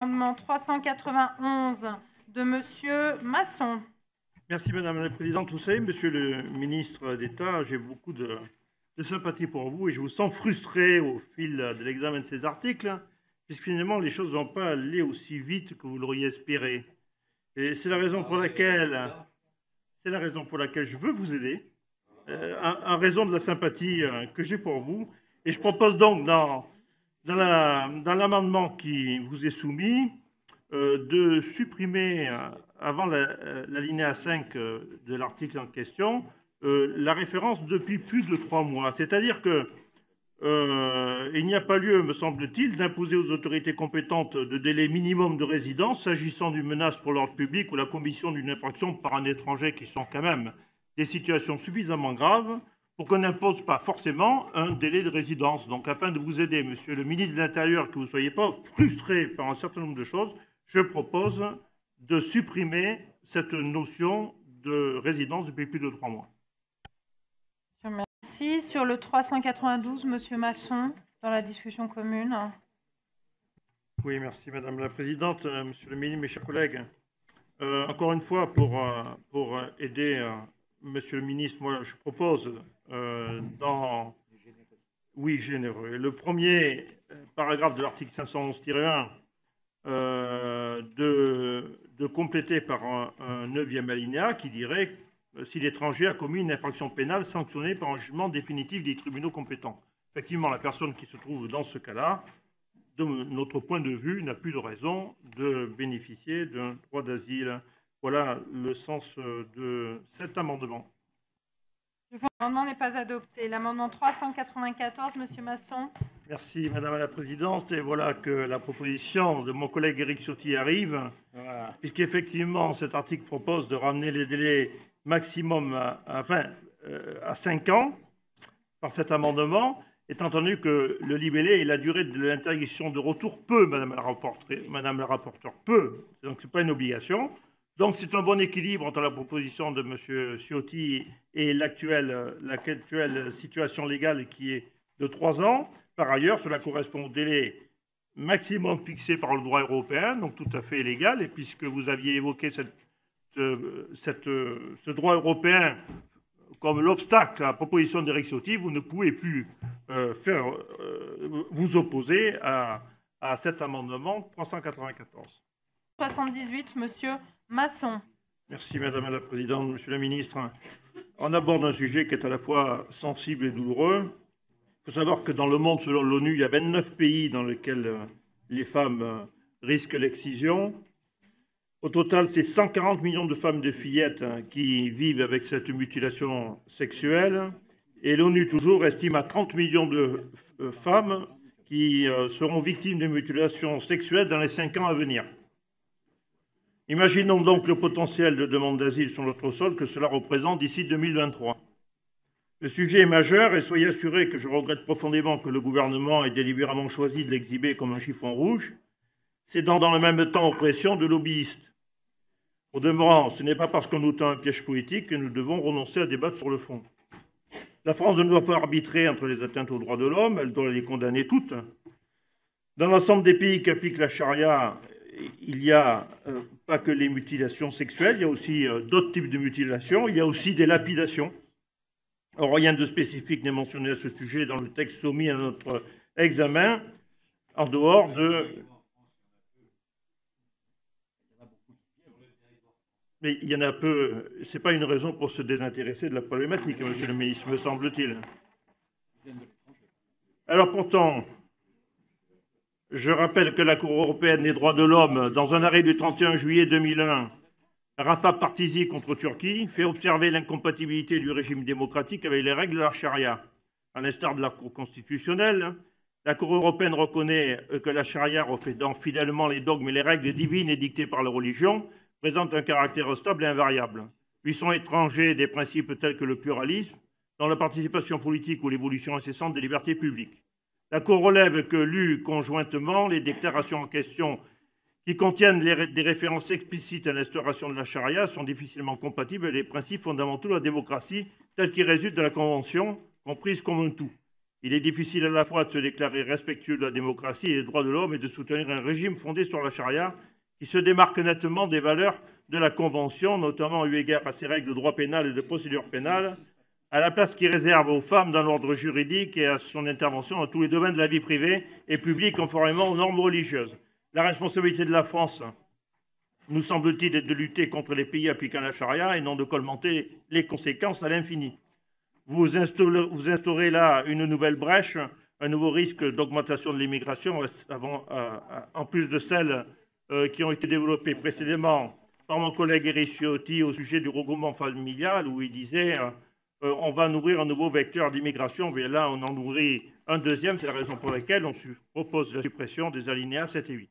Amendement 391 de Monsieur Masson. Merci Madame la Présidente. Vous savez, Monsieur le Ministre d'État, j'ai beaucoup de sympathie pour vous et je vous sens frustré au fil de l'examen de ces articles, puisque finalement les choses n'ont pas allé aussi vite que vous l'auriez espéré. Et c'est la raison pour laquelle je veux vous aider, en raison de la sympathie que j'ai pour vous. Et je propose donc dans l'amendement qui vous est soumis de supprimer, avant l'alinéa 5 de l'article en question, la référence depuis plus de 3 mois. C'est-à-dire que il n'y a pas lieu, me semble-t-il, d'imposer aux autorités compétentes de délai minimum de résidence s'agissant d'une menace pour l'ordre public ou la commission d'une infraction par un étranger, qui sont quand même des situations suffisamment graves pour qu'on n'impose pas forcément un délai de résidence. Donc, afin de vous aider, Monsieur le ministre de l'Intérieur, que vous ne soyez pas frustré par un certain nombre de choses, je propose de supprimer cette notion de résidence depuis plus de 3 mois. Merci. Sur le 392, Monsieur Masson, dans la discussion commune. Oui, merci Madame la Présidente, Monsieur le ministre, mes chers collègues. Encore une fois, pour aider Monsieur le ministre, moi je propose oui, généreux. Le premier paragraphe de l'article 511-1 de compléter par un 9e alinéa qui dirait si l'étranger a commis une infraction pénale sanctionnée par un jugement définitif des tribunaux compétents. Effectivement, la personne qui se trouve dans ce cas-là, de notre point de vue, n'a plus de raison de bénéficier d'un droit d'asile. Voilà le sens de cet amendement. L'amendement n'est pas adopté. L'amendement 394, Monsieur Masson. Merci Madame la Présidente. Et voilà que la proposition de mon collègue Éric Ciotti arrive, puisqu'effectivement cet article propose de ramener les délais maximum à 5 ans par cet amendement, étant entendu que le libellé et la durée de l'interdiction de retour peut, Madame la rapporteure, peut, donc ce n'est pas une obligation. Donc c'est un bon équilibre entre la proposition de M. Ciotti et l'actuelle situation légale qui est de 3 ans. Par ailleurs, cela correspond au délai maximum fixé par le droit européen, donc tout à fait légal. Et puisque vous aviez évoqué ce droit européen comme l'obstacle à la proposition d'Éric Ciotti, vous ne pouvez plus vous opposer à cet amendement 394. 78, Monsieur Masson. Merci Madame la Présidente, Monsieur le Ministre. On aborde un sujet qui est à la fois sensible et douloureux. Il faut savoir que dans le monde, selon l'ONU, il y a 29 pays dans lesquels les femmes risquent l'excision. Au total, c'est 140 millions de femmes et de fillettes qui vivent avec cette mutilation sexuelle. Et l'ONU, toujours, estime à 30 millions de femmes qui seront victimes de mutilations sexuelles dans les 5 ans à venir. Imaginons donc le potentiel de demande d'asile sur notre sol que cela représente d'ici 2023. Le sujet est majeur et soyez assurés que je regrette profondément que le gouvernement ait délibérément choisi de l'exhiber comme un chiffon rouge. C'est dans le même temps oppression de lobbyistes. Au demeurant, ce n'est pas parce qu'on nous tend un piège politique que nous devons renoncer à débattre sur le fond. La France ne doit pas arbitrer entre les atteintes aux droits de l'homme, elle doit les condamner toutes. Dans l'ensemble des pays qui appliquent la charia, il n'y a pas que les mutilations sexuelles, il y a aussi d'autres types de mutilations, il y a aussi des lapidations. Or, rien de spécifique n'est mentionné à ce sujet dans le texte soumis à notre examen, en dehors de... Mais il y en a peu, ce n'est pas une raison pour se désintéresser de la problématique, Monsieur le Ministre, me semble-t-il. Alors pourtant, je rappelle que la Cour européenne des droits de l'homme, dans un arrêt du 31 juillet 2001, Rafa Partisi contre Turquie, fait observer l'incompatibilité du régime démocratique avec les règles de la charia. À l'instar de la Cour constitutionnelle, la Cour européenne reconnaît que la charia, reflétant fidèlement les dogmes et les règles divines édictées par la religion, présente un caractère stable et invariable. Lui sont étrangers des principes tels que le pluralisme, dans la participation politique ou l'évolution incessante des libertés publiques. La Cour relève que, lues conjointement, les déclarations en question qui contiennent des références explicites à l'instauration de la charia sont difficilement compatibles avec les principes fondamentaux de la démocratie tels qu'ils résultent de la Convention, comprise comme un tout. Il est difficile à la fois de se déclarer respectueux de la démocratie et des droits de l'homme et de soutenir un régime fondé sur la charia qui se démarque nettement des valeurs de la Convention, notamment eu égard à ses règles de droit pénal et de procédure pénale, à la place qu'il réserve aux femmes dans l'ordre juridique et à son intervention dans tous les domaines de la vie privée et publique conformément aux normes religieuses. La responsabilité de la France, nous semble-t-il, est de lutter contre les pays appliquant la charia et non de colmater les conséquences à l'infini. Vous instaurez là une nouvelle brèche, un nouveau risque d'augmentation de l'immigration, en plus de celles qui ont été développées précédemment par mon collègue Éric Ciotti au sujet du regroupement familial, où il disait on va nourrir un nouveau vecteur d'immigration. Bien là, on en nourrit un deuxième. C'est la raison pour laquelle on propose la suppression des alinéas 7 et 8.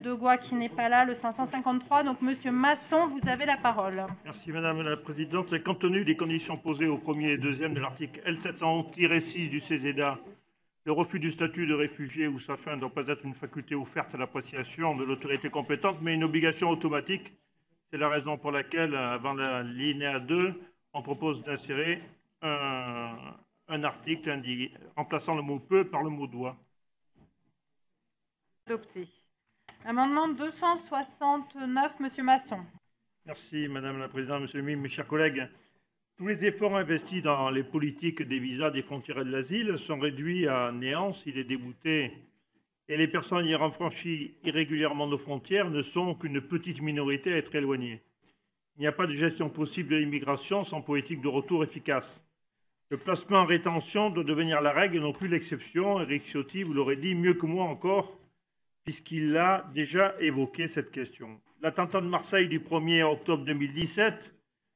De Gois qui n'est pas là, le 553. Donc, Monsieur Masson, vous avez la parole. Merci Madame la Présidente. Compte tenu des conditions posées au premier et deuxième de l'article L711-6 du CESEDA, le refus du statut de réfugié ou sa fin ne doit pas être une faculté offerte à l'appréciation de l'autorité compétente, mais une obligation automatique. C'est la raison pour laquelle, avant la linéa 2, on propose d'insérer un article remplaçant le mot « peut » par le mot « doit ». Adopté. Amendement 269, Monsieur Masson. Merci Madame la Présidente, Monsieur le Ministre, mes chers collègues. Tous les efforts investis dans les politiques des visas, des frontières et de l'asile sont réduits à néant si les déboutés et les personnes ayant franchi irrégulièrement nos frontières ne sont qu'une petite minorité à être éloignées. Il n'y a pas de gestion possible de l'immigration sans politique de retour efficace. Le placement en rétention doit devenir la règle et non plus l'exception. Éric Ciotti, vous l'aurez dit mieux que moi encore, puisqu'il a déjà évoqué cette question. L'attentat de Marseille du 1er octobre 2017,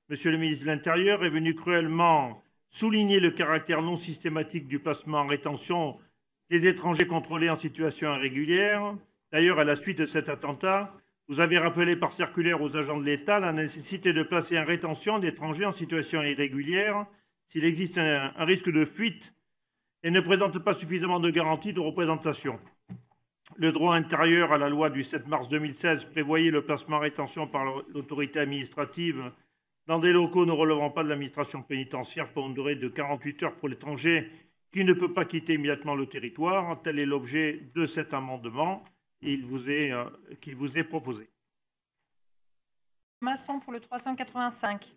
Monsieur le ministre de l'Intérieur, est venu cruellement souligner le caractère non systématique du placement en rétention des étrangers contrôlés en situation irrégulière. D'ailleurs, à la suite de cet attentat, vous avez rappelé par circulaire aux agents de l'État la nécessité de placer en rétention d'étrangers en situation irrégulière s'il existe un risque de fuite et ne présente pas suffisamment de garanties de représentation. Le droit intérieur à la loi du 7 mars 2016 prévoyait le placement en rétention par l'autorité administrative dans des locaux ne relevant pas de l'administration pénitentiaire pour une durée de 48 heures pour l'étranger qui ne peut pas quitter immédiatement le territoire. Tel est l'objet de cet amendement qu'il vous est proposé. Masson pour le 385.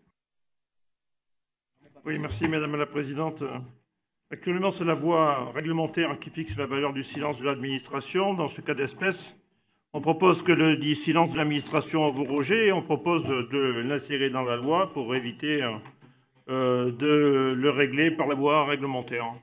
Oui, merci Madame la Présidente. Actuellement, c'est la voie réglementaire qui fixe la valeur du silence de l'administration. Dans ce cas d'espèce, on propose que le dit silence de l'administration abrogé et on propose de l'insérer dans la loi pour éviter de le régler par la voie réglementaire.